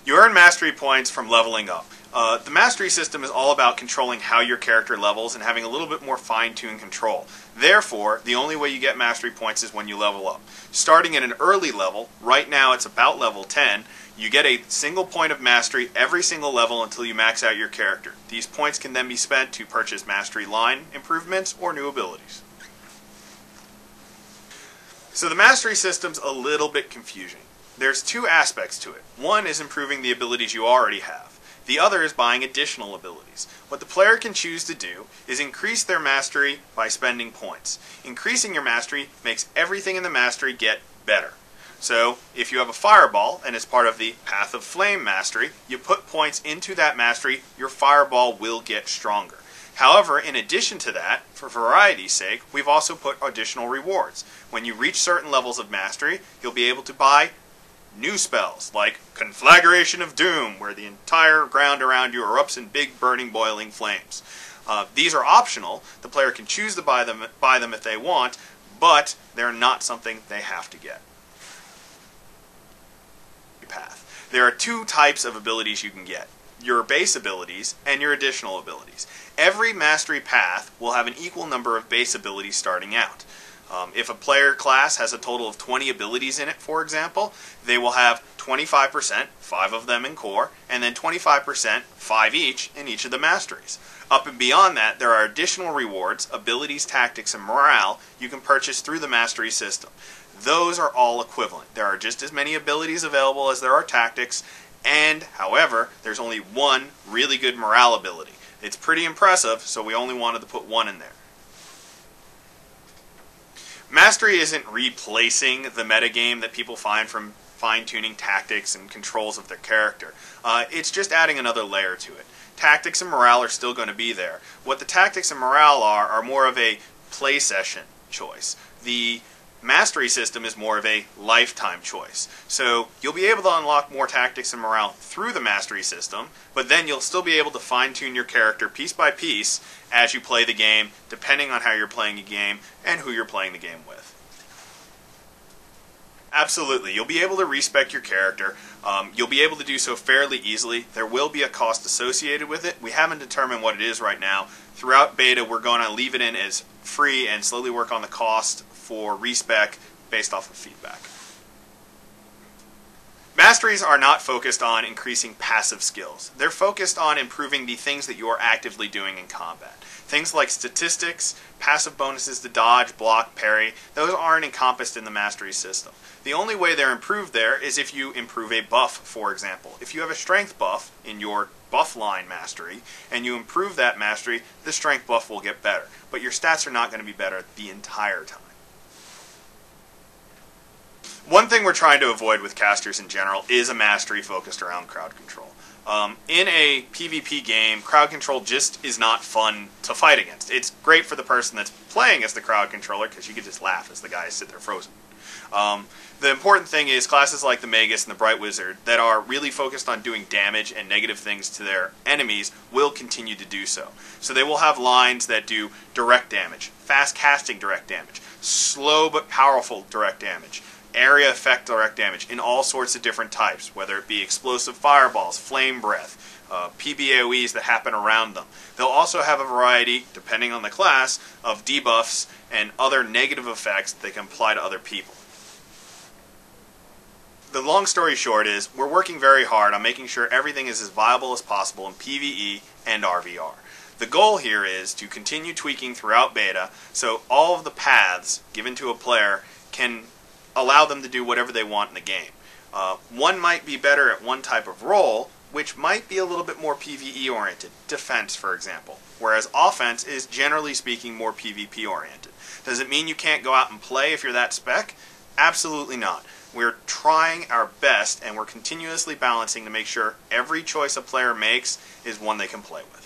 You earn mastery points from leveling up. The mastery system is all about controlling how your character levels and having a little bit more fine-tuned control. Therefore, the only way you get mastery points is when you level up. Starting at an early level, right now it's about level 10, you get a single point of mastery every single level until you max out your character. These points can then be spent to purchase mastery line improvements or new abilities. So the mastery system's a little bit confusing. There's two aspects to it. One is improving the abilities you already have. The other is buying additional abilities. What the player can choose to do is increase their mastery by spending points. Increasing your mastery makes everything in the mastery get better. So, if you have a fireball, and it's part of the Path of Flame mastery, you put points into that mastery, your fireball will get stronger. However, in addition to that, for variety's sake, we've also put additional rewards. When you reach certain levels of mastery, you'll be able to buy new spells, like Conflagration of Doom, where the entire ground around you erupts in big, burning, boiling flames. These are optional. The player can choose to buy them if they want, but they're not something they have to get. Path. There are two types of abilities you can get: your base abilities and your additional abilities. Every mastery path will have an equal number of base abilities starting out. If a player class has a total of 20 abilities in it, for example, they will have 25%, 5 of them in core, and then 25%, 5 each, in each of the masteries. Up and beyond that, there are additional rewards, abilities, tactics, and morale you can purchase through the mastery system. Those are all equivalent. There are just as many abilities available as there are tactics, and, however, there's only one really good morale ability. It's pretty impressive, so we only wanted to put one in there. Mastery isn't replacing the metagame that people find from fine-tuning tactics and controls of their character. It's just adding another layer to it. Tactics and morale are still going to be there. What the tactics and morale are more of a play session choice. The mastery system is more of a lifetime choice. So you'll be able to unlock more tactics and morale through the mastery system, but then you'll still be able to fine-tune your character piece by piece as you play the game, depending on how you're playing a game and who you're playing the game with. Absolutely, you'll be able to respec your character. You'll be able to do so fairly easily. There will be a cost associated with it. We haven't determined what it is right now. Throughout beta, we're going to leave it in as free and slowly work on the cost for respec based off of feedback. Masteries are not focused on increasing passive skills. They're focused on improving the things that you are actively doing in combat. Things like statistics, passive bonuses to dodge, block, parry, those aren't encompassed in the mastery system. The only way they're improved there is if you improve a buff, for example. If you have a strength buff in your buff line mastery, and you improve that mastery, the strength buff will get better. But your stats are not going to be better the entire time. One thing we're trying to avoid with casters in general is a mastery focused around crowd control. In a PvP game, crowd control just is not fun to fight against. It's great for the person that's playing as the crowd controller because you can just laugh as the guys sit there frozen. The important thing is classes like the Magus and the Bright Wizard that are really focused on doing damage and negative things to their enemies will continue to do so. So they will have lines that do direct damage, fast casting direct damage, slow but powerful direct damage, area effect direct damage in all sorts of different types, whether it be explosive fireballs, flame breath, PBAOEs that happen around them. They'll also have a variety, depending on the class, of debuffs and other negative effects that they can apply to other people. The long story short is, we're working very hard on making sure everything is as viable as possible in PvE and RVR. The goal here is to continue tweaking throughout beta so all of the paths given to a player can allow them to do whatever they want in the game. One might be better at one type of role, which might be a little bit more PvE oriented, defense for example, whereas offense is generally speaking more PvP oriented. Does it mean you can't go out and play if you're that spec? Absolutely not. We're trying our best and we're continuously balancing to make sure every choice a player makes is one they can play with.